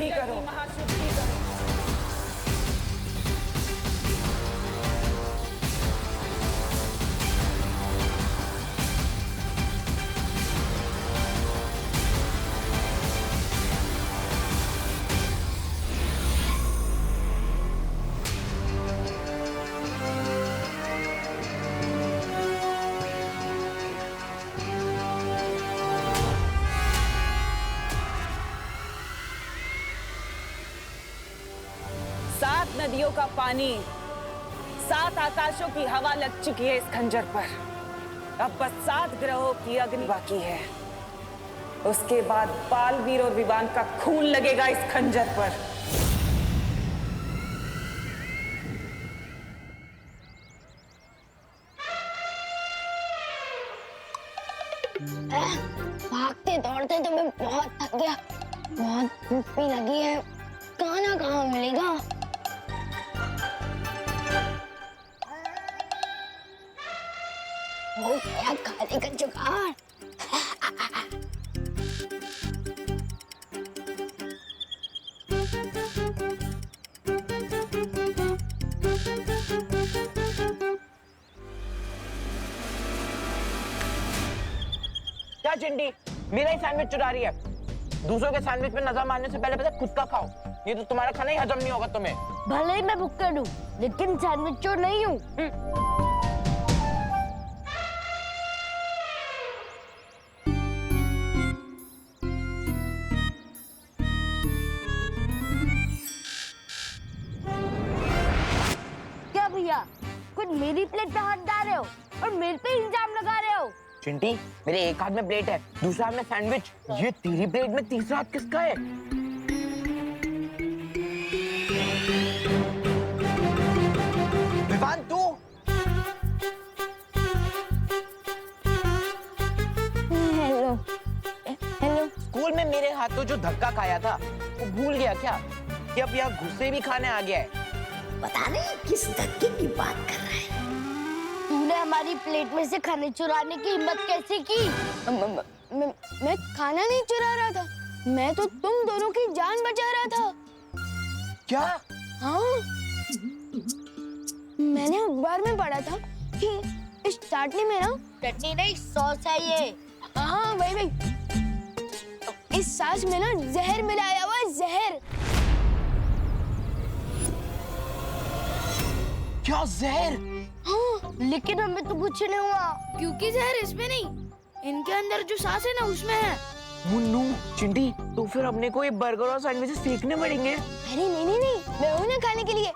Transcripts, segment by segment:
महाशुद्धि करो, महाशुद्धि करो। सात नदियों का पानी, सात आकाशों की हवा लग चुकी है इस खंजर पर। अब बस 7 ग्रहों की अग्नि बाकी है। उसके बाद बालवीर और विवान का खून लगेगा इस खंजर पर। भागते दौड़ते तो मैं बहुत थक गया, बहुत भूख भी लगी है। खाना कहाँ मिलेगा? हो गया खाने का जुगाड़। क्या चिंटी, मेरा ही सैंडविच चुरा रही है? दूसरों के सैंडविच पे नजर मारने से पहले पता खुद का खाओ, ये तो तुम्हारा खाना ही हजम नहीं होगा तुम्हें। भले ही मैं भुक्कड़ हूँ, लेकिन सैंडविच चोर नहीं हूँ। क्या भैया, खुद मेरी प्लेट पे हाथ डाल रहे हो और मेरे पे इल्जाम लगा रहे हो? चिंटी, मेरे एक हाथ में प्लेट है, दूसरा हाथ में सैंडविच। ये तेरी प्लेट में तीसरा हाथ किसका है? विवान तू? Hello hello. स्कूल में मेरे हाथों जो धक्का खाया था वो भूल गया क्या कि अब यहाँ गुस्से भी खाने आ गया है? पता नहीं किस धक्के की बात कर रहा है। तूने हमारी प्लेट में से खाने चुराने की हिम्मत कैसे की? मैं खाना नहीं चुरा रहा था, मैं तो तुम दोनों की जान बचा रहा था। क्या? हाँ, मैंने अखबार में पढ़ा था कि इस चाटनी में ना चटनी नहीं सॉस है ये। हाँ वही। इस सॉस में ना जहर मिलाया हुआ है, जहर। क्या जहर? हाँ, लेकिन हमें तो कुछ नहीं हुआ क्योंकि जहर इसमें नहीं, इनके अंदर जो सांस है ना उसमें है। मुन्नू, चिंटी, तो फिर अपने को ये बर्गर और सैंडविचेस फेंकने पड़ेंगे। अरे नहीं, मैं हूँ ना खाने के लिए।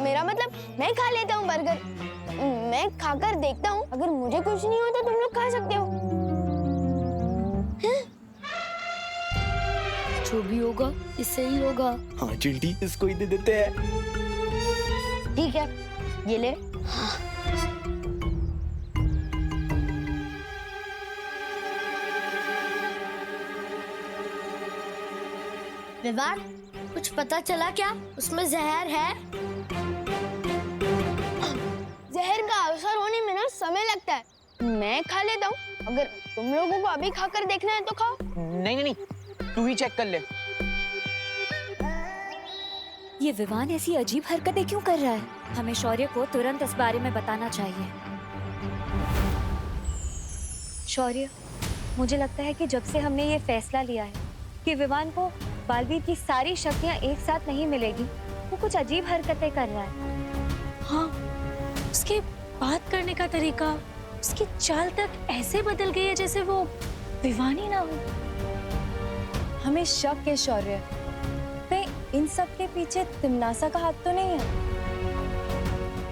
मेरा मतलब मैं खा लेता हूँ बर्गर। मैं खाकर देखता हूँ, अगर मुझे कुछ नहीं होता तुम लोग खा सकते हो। जो भी होगा इससे ही होगा। हाँ चिंटी, इसको ही दे देते हैं। ठीक है, ये ले। विवान, कुछ पता चला क्या? उसमें जहर है? जहर का अवसर होने में ना समय लगता है। मैं खा लेता हूँ, अगर तुम लोगों को अभी खाकर देखना है तो खाओ। नहीं, तू ही चेक कर ले। ये विवान ऐसी अजीब हरकतें क्यों कर रहा है? हमें शौर्य को तुरंत इस बारे में बताना चाहिए। शौर्य, मुझे लगता है कि जब से हमने ये फैसला लिया है कि विवान को बालवीर की सारी शक्तियां एक साथ नहीं मिलेगी, वो कुछ अजीब हरकतें कर रहा है। हाँ, उसके बात करने का तरीका, उसकी चाल तक ऐसे बदल गई है जैसे वो विवान ही ना हो। हमें शक है शौर्य, कहीं इन सब के पीछे तिमनासा का हाथ तो नहीं है?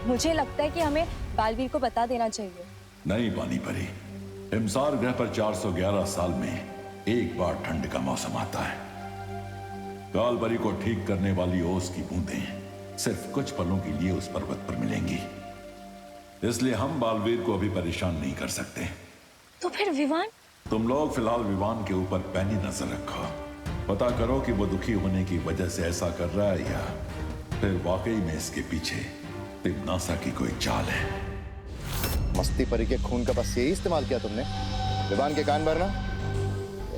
मुझे लगता है कि हमें बालवीर को बता देना चाहिए। नहीं पानी परी, हिमसार ग्रह पर 411 साल में एक बार ठंड का मौसम आता है। कालबरी को ठीक करने वाली ओस की बूंदें सिर्फ कुछ पलों के लिए उस पर्वत पर मिलेंगी, इसलिए हम बालवीर को अभी परेशान नहीं कर सकते। तो फिर विवान? तुम लोग फिलहाल विवान के ऊपर पैनी नजर रखो, पता करो कि वो दुखी होने की वजह से ऐसा कर रहा है या फिर वाकई में इसके पीछे तिमनासा की कोई चाल है। मस्ती परी के खून का बस यही इस्तेमाल किया तुमने, विवान के कान भरना।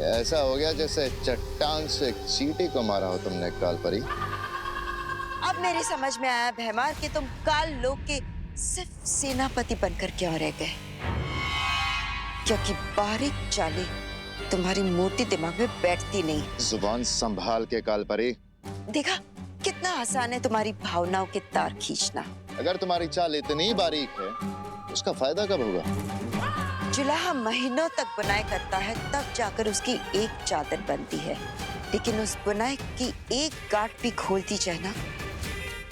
ऐसा हो गया जैसे चट्टान से एक चींटी को मारा हो तुमने, काल परी। अब मेरी समझ में आया भैमार कि तुम काल लोक के सिर्फ सेनापति बनकर क्यों रह गए, क्योंकि बारीक चालें तुम्हारी मोटी दिमाग में बैठती नहीं। जुबान संभाल के, काल परी। देखा कितना आसान है तुम्हारी भावनाओं के तार खींचना। अगर तुम्हारी चाल इतनी बारीक है तो उसका फायदा कब होगा? जुलाहा महीनों तक बुनाई करता है, तब जाकर उसकी एक चादर बनती है, लेकिन उस बुनाई की एक गांठ भी खोलती जाए ना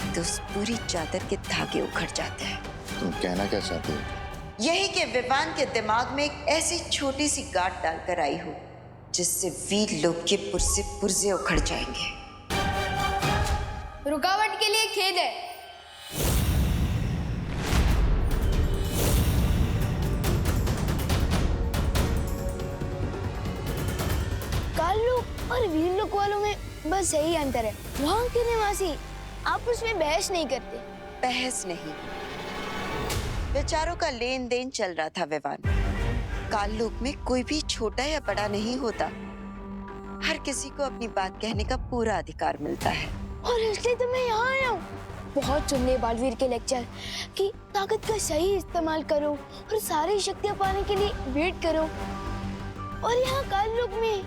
तो उस पूरी चादर के धागे उखड़ जाते हैं। तुम कहना क्या चाहते हो? यही के विवान के दिमाग में एक ऐसी छोटी सी गांठ डालकर आई हो जिससे वीर लोग के पुर्जे पुर्जे उखड़ जाएंगे। रुकावट के लिए खेद है। काल लोक और वीर लोक वालों में बस यही अंतर है। वहाँ के निवासी आपस में बहस नहीं करते। बहस नहीं, विचारों का लेन देन चल रहा था विवान। काल लोक में कोई भी छोटा या बड़ा नहीं होता, हर किसी को अपनी बात कहने का पूरा अधिकार मिलता है। और इसलिए तो मैं यहाँ आया हूँ। बहुत सुन लिए बालवीर के लेक्चर कि ताकत का सही इस्तेमाल करो और सारी शक्तियाँ पाने के लिए वेट करो, और यहाँ काल लोक में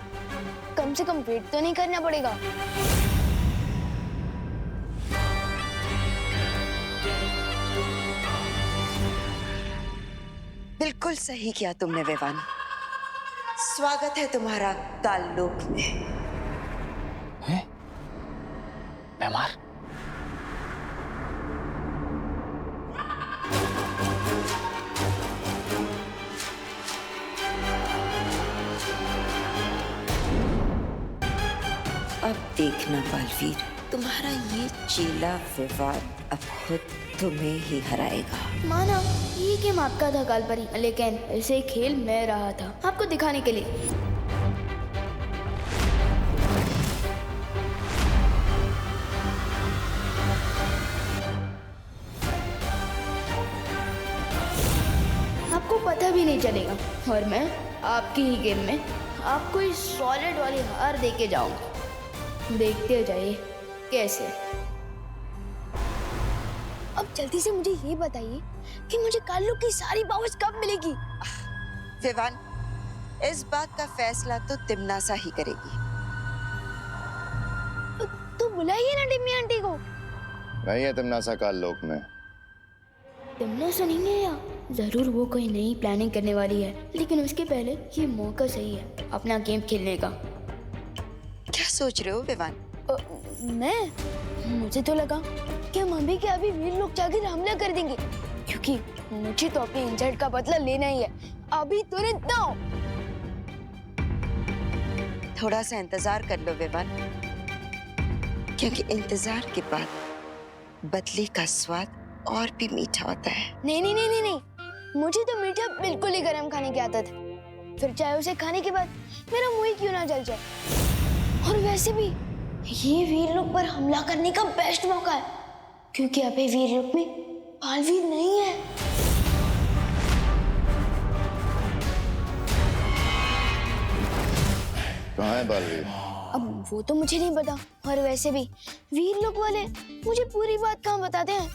कम से कम वेट तो नहीं करना पड़ेगा। बिल्कुल सही किया तुमने विवान। स्वागत है तुम्हारा काल लोक में। हैं? भैमार? अब देखना बालवीर, तुम्हारा ये चेला विवान अब खुद तुम्हें ही हराएगा। माना ये गेम आपका था कालपरी, लेकिन इसे खेल मैं रहा था आपको दिखाने के लिए। आपको पता भी नहीं चलेगा और मैं आपकी ही गेम में आपको इस सॉलिड वाली हार दे के जाऊंगा। देखते जाइए कैसे। अब जल्दी से मुझे ये बताइए कि मुझे काल लोक की सारी पावर्स कब मिलेगी? विवान, इस बात का फैसला तो तिमनासा ही करेगी। तो बुलाइए ना टिम्मी आंटी को। नहीं है तिमनासा काल लोक में। तिमनासा नहीं है या जरूर वो कोई नई प्लानिंग करने वाली है, लेकिन उसके पहले ये मौका सही है अपना गेम खेलने का। क्या सोच रहे हो विवान? मुझे तो लगा कि हम अभी के अभी वीर लोग जाकर हमला कर देंगे, क्योंकि मुझे तो अपने इंसल्ट का बदला लेना ही है। अभी तुरंत ना। थोड़ा सा इंतजार कर लो विवान, क्योंकि इंतजार के बाद बदले का स्वाद और भी मीठा होता है। नहीं नहीं नहीं नहीं नहीं, मुझे तो मीठा बिल्कुल ही गरम खाने की आदत है, फिर चाहे उसे खाने के बाद मेरा मुंह ही क्यों ना जल जाए। और वैसे भी ये वीर लोक पर हमला करने का बेस्ट मौका है, क्योंकि अभी वीर लोक में बालवीर नहीं है। कहाँ है बालवीर? अब वो तो मुझे नहीं पता, और वैसे भी वीर लोक वाले मुझे पूरी बात कहाँ बताते हैं,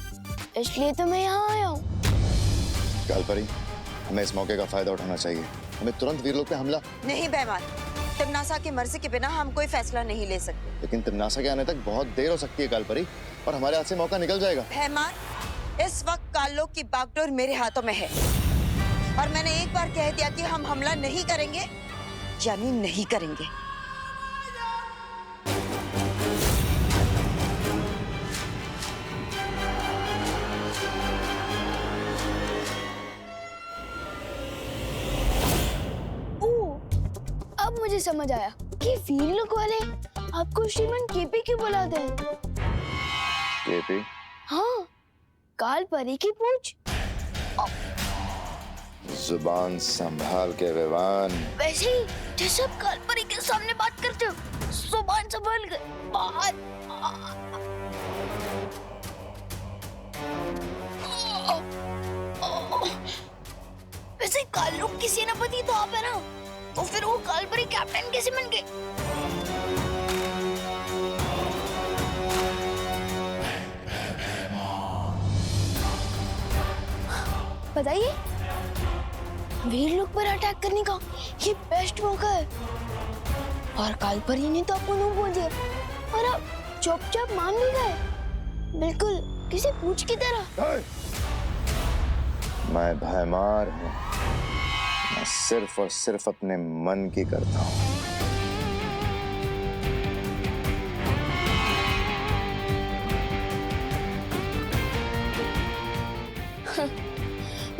इसलिए तो मैं यहाँ आया हूँ। कालपरी, हमें इस मौके का फायदा उठाना चाहिए। हमें तुरंत वीर लोक पे हमला। नहीं बेईमान, तिमनासा की मर्जी के बिना हम कोई फैसला नहीं ले सकते। लेकिन तिमनासा के आने तक बहुत देर हो सकती है कालपरी, और हमारे हाथ से मौका निकल जाएगा। बेईमान, इस वक्त काल लोक की बागडोर मेरे हाथों में है, और मैंने एक बार कह दिया कि हम हमला नहीं करेंगे, यानी नहीं करेंगे। अब मुझे समझ आया कि वीर लोक वाले आपको श्रीमान केपी क्यों बुलाते हैं। केपी? हाँ, काल परी की पूछ। जुबान संभाल के विवान। वैसे ही जैसे आप काल परी के सामने बात करते हो, जुबान संभाल के बात। वैसे काल लोक की सेनापति तो आप है ना, और फिर वो कालपरी कैप्टन कैसे बन गए? बताइए, वीर लोग पर अटैक करने का ये बेस्ट मौका है। और कालपरी ने तो आपको नहीं पहुंचे और आप चुपचाप मान भी गए, बिल्कुल किसी पूछ की तरह। मैं भयमार हूँ, मैं सिर्फ और सिर्फ अपने मन की करता हूँ।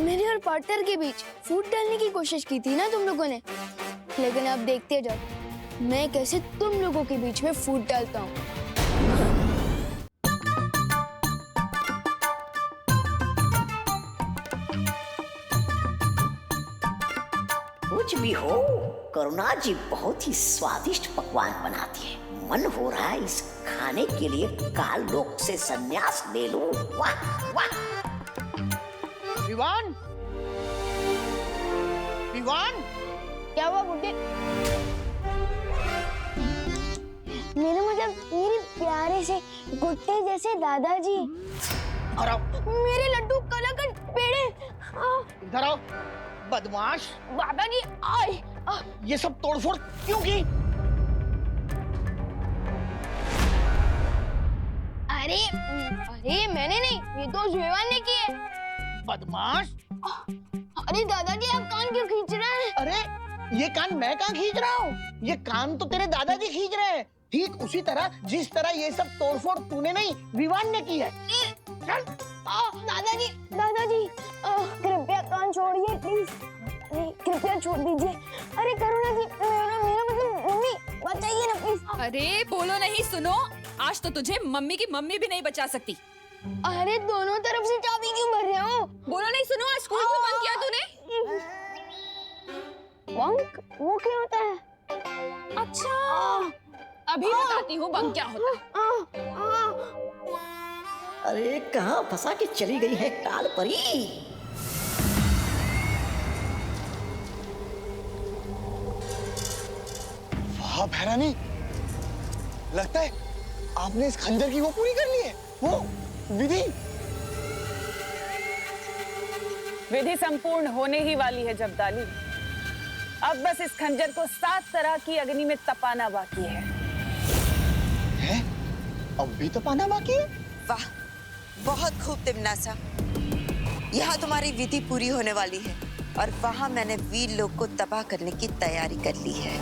मेरे और पार्टनर के बीच फूट डालने की कोशिश की थी ना तुम लोगों ने, लेकिन अब देखते जाओ मैं कैसे तुम लोगों के बीच में फूट डालता हूँ। कुछ भी हो, करुणा जी बहुत ही स्वादिष्ट पकवान बनाती है। मन हो रहा है इस खाने के लिए काल लोक से संन्यास ले लूं। वाह वाह। विवान, विवान, क्या हुआ बुड्ढे? मेरे मतलब मेरे प्यारे से गुट्टे जैसे दादाजी। इधर आओ, मेरे लड्डू कलाकंद पेड़े। इधर आओ, बदमाश। दादाजी आए। ये सब तोड़फोड़ क्यों की? अरे अरे मैंने नहीं, ये तो विवान ने की है। बदमाश। अरे दादाजी आप कान क्यों खींच रहे हैं? अरे ये कान मैं कहाँ खींच रहा हूँ? ये कान तो तेरे दादाजी खींच रहे हैं, ठीक उसी तरह जिस तरह ये सब तोड़फोड़ तूने नहीं विवान ने की है। चल। दादाजी दादाजी कृपया कान छोड़िए प्लीज। अरे कृपया छोड़ दीजिए। अरे करुणा जी, मेरा मेरा मतलब मम्मी बचाइए ना प्लीज। अरे बोलो नहीं, सुनो, आज तो तुझे मम्मी की मम्मी भी नहीं बचा सकती। अरे दोनों तरफ से चाबी क्यों भर रहे हो? बोलो नहीं, सुनो, आज स्कूल क्यों बंद किया तूने? बंक वो क्या होता है? अच्छा, अभी बताती हूँ बंक क्या होता है। अरे कहाँ फंसा के चली गई है काल परी? वाह भैरानी, लगता है आपने इस खंजर की वो पूरी कर ली है, वो विधि। विधि संपूर्ण होने ही वाली है जब्दाली। अब बस इस खंजर को 7 तरह की अग्नि में तपाना बाकी है। हैं? अब भी तपाना बाकी है? वाह, बहुत खूब तिमनासा। यहाँ तुम्हारी विधि पूरी होने वाली है और वहाँ मैंने वीर लोग को तबाह करने की तैयारी कर ली है।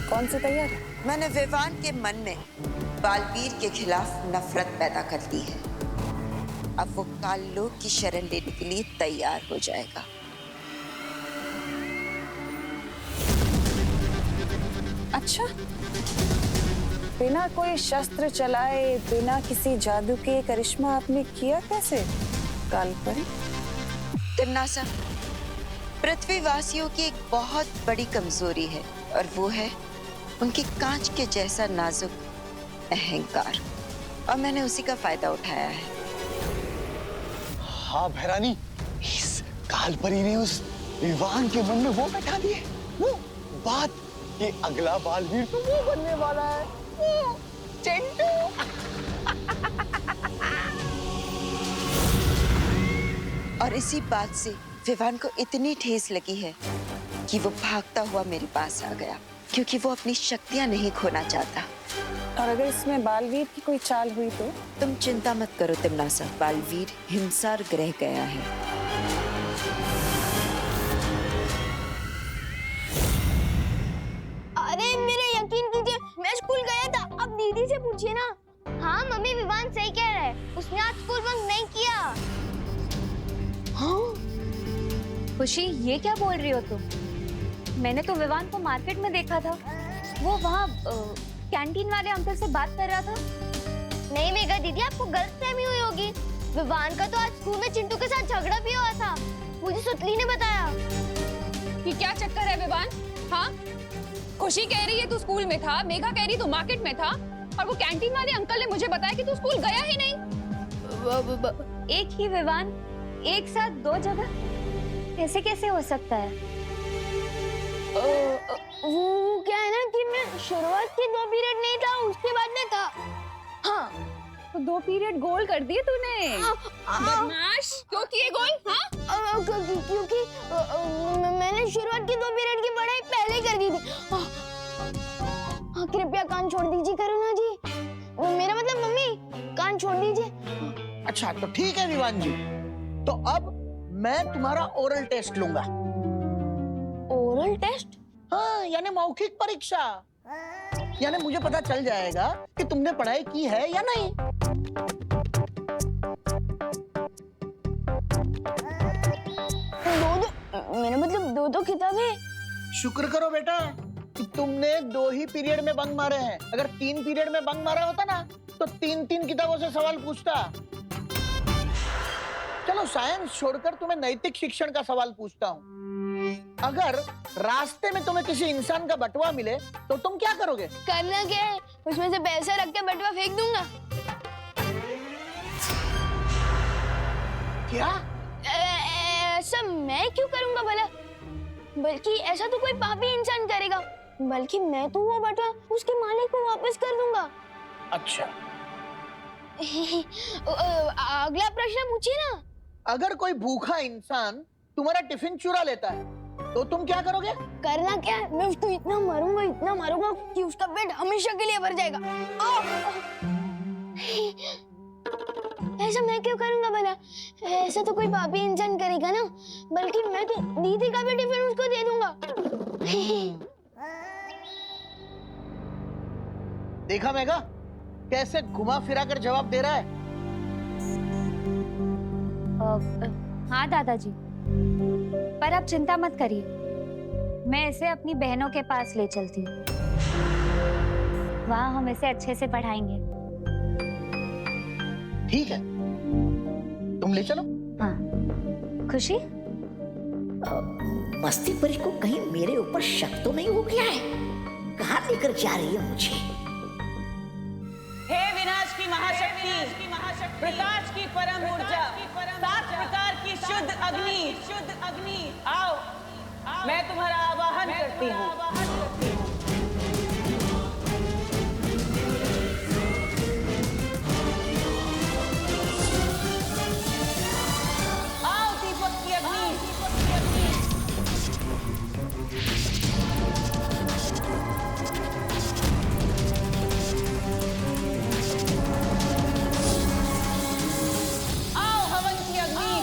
कौन सी तैयारी? मैंने विवान के मन में बालवीर के खिलाफ नफरत पैदा कर दी है। अब वो काल लोक की शरण लेने के लिए तैयार हो जाएगा। अच्छा, बिना कोई शस्त्र चलाए, बिना किसी जादू के करिश्मा आपने किया कैसे कालपरी? तिमनासा, पृथ्वीवासियों की एक बहुत बड़ी कमजोरी है और वो है उनकी कांच के जैसा नाजुक अहंकार, और मैंने उसी का फायदा उठाया है। हाँ भैरानी, इस कालपरी ने उस विवान के मन में वो बैठा दिए, वो बात कि अगला बालवीर तो वो बनने वाला है, वो चिंटू। और इसी बात से विवान को इतनी ठेस लगी है कि वो भागता हुआ मेरे पास आ गया, क्योंकि वो अपनी शक्तियां नहीं खोना चाहता। और अगर इसमें बालवीर की कोई चाल हुई तो? तुम चिंता मत करो तिमनासा, बालवीर हिमसार ग्रह गया है। अरे मेरे यकीन कीजिए, मैं स्कूल गया था। अब दीदी से पूछिए ना। हाँ मम्मी, विवान सही कह रहा है, उसने आज स्कूल बंक नहीं किया। हाँ? खुशी, ये क्या बोल रही हो तुम? मैंने तो विवान को मार्केट में देखा था, वो वहाँ कैंटीन वाले अंकल से बात कर रहा था। नहीं मेघा दीदी, आपको गलतफहमी हुई होगी। विवान का तो आज स्कूल में चिंटू के साथ झगड़ा भी हुआ था, मुझे सुतली ने बताया। ये क्या चक्कर है विवान? हाँ, खुशी कह रही है तू स्कूल में था, मेघा कह रही तू मार्केट में था, और वो कैंटीन वाले अंकल ने मुझे बताया कि तू स्कूल गया ही नहीं। एक ही विवान एक साथ 2 जगह, ऐसे कैसे हो सकता है? वो क्या है ना कि मैं शुरुआत के 2 पीरियड नहीं था, उसके बाद में था। हाँ, तो 2 पीरियड गोल कर दिए तूने। बदमाश, क्यों किए गोल? हाँ, क्योंकि मैंने शुरुआत की 2 पीरियड की पढ़ाई पहले कर दी थी। कृपया कान छोड़ दीजिए करुणा जी, मेरा मतलब मम्मी, कान छोड़ दीजिए। अच्छा तो ठीक है विवान जी, तो अब मैं तुम्हारा ओरल टेस्ट लूंगा। Oral test? हाँ, यानी मौखिक परीक्षा। यानी मुझे पता चल जाएगा कि तुमने पढ़ाई की है या नहीं। मेरा मतलब 2 किताबें। शुक्र करो बेटा कि तुमने 2 ही पीरियड में बंक मारे हैं। अगर 3 पीरियड में बंक मारा होता ना तो 3 किताबों से सवाल पूछता। चलो साइंस छोड़कर तुम्हें नैतिक शिक्षण का सवाल पूछता हूँ। अगर रास्ते में तुम्हें किसी इंसान का बटुआ मिले तो तुम क्या करोगे? करना क्या है, उसमें से पैसे रख के बटुआ फेंक दूंगा। क्या? ऐसा मैं क्यों करूंगा भला? बल्कि ऐसा तो कोई पापी इंसान करेगा, बल्कि मैं तो वो बटुआ उसके मालिक को वापस कर दूंगा। अच्छा अगला प्रश्न पूछिए ना। अगर कोई भूखा इंसान तुम्हारा टिफिन चुरा लेता है तो तुम क्या करोगे? करना क्या है, मैं उसको इतना मारूंगा कि उसका पेट हमेशा के लिए भर जाएगा। ऐसा मैं क्यों करूंगा भला? ऐसा तो कोई पापी इंसान करेगा ना, बल्कि मैं तो दीदी का भी टिफिन उसको दे दूंगा। देखा मेघा, कैसे घुमा फिरा कर जवाब दे रहा है। हाँ दादाजी, पर आप चिंता मत करिए, मैं इसे अपनी बहनों के पास ले चलती हूँ। वहाँ हम इसे अच्छे से पढ़ाएंगे। ठीक है, तुम ले चलो। हाँ, खुशी? मस्ती परी को कहीं मेरे ऊपर शक तो नहीं हो गया है? कहाँ लेकर जा रही है मुझे? हे विनाश की महाशक्ति, प्रकाश की परम ऊर्जा, 7 प्रकार की शुद्ध अग्नि, आओ, मैं तुम्हारा आवाहन करती हूँ। आओ दीपक की अग्नि। आओ हवन की अग्नि।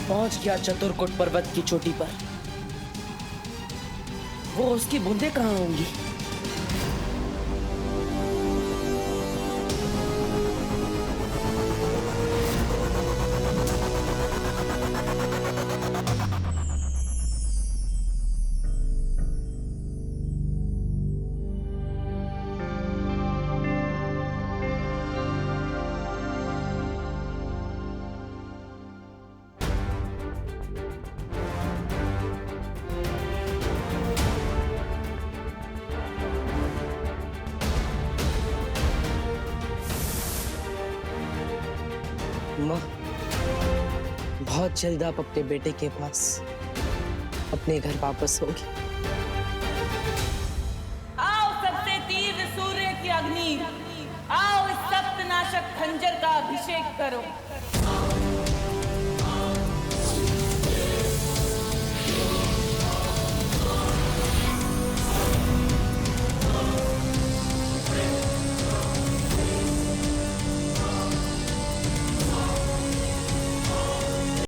पहुंच गया चतुर्कुट पर्वत की चोटी पर। वो उसकी बूंदें कहाँ होंगी? माँ, बहुत जल्द आप अपने बेटे के पास अपने घर वापस होगी। आओ सबसे तीव्र सूर्य की अग्नि, आओ इस सप्तनाशक खंजर का अभिषेक करो।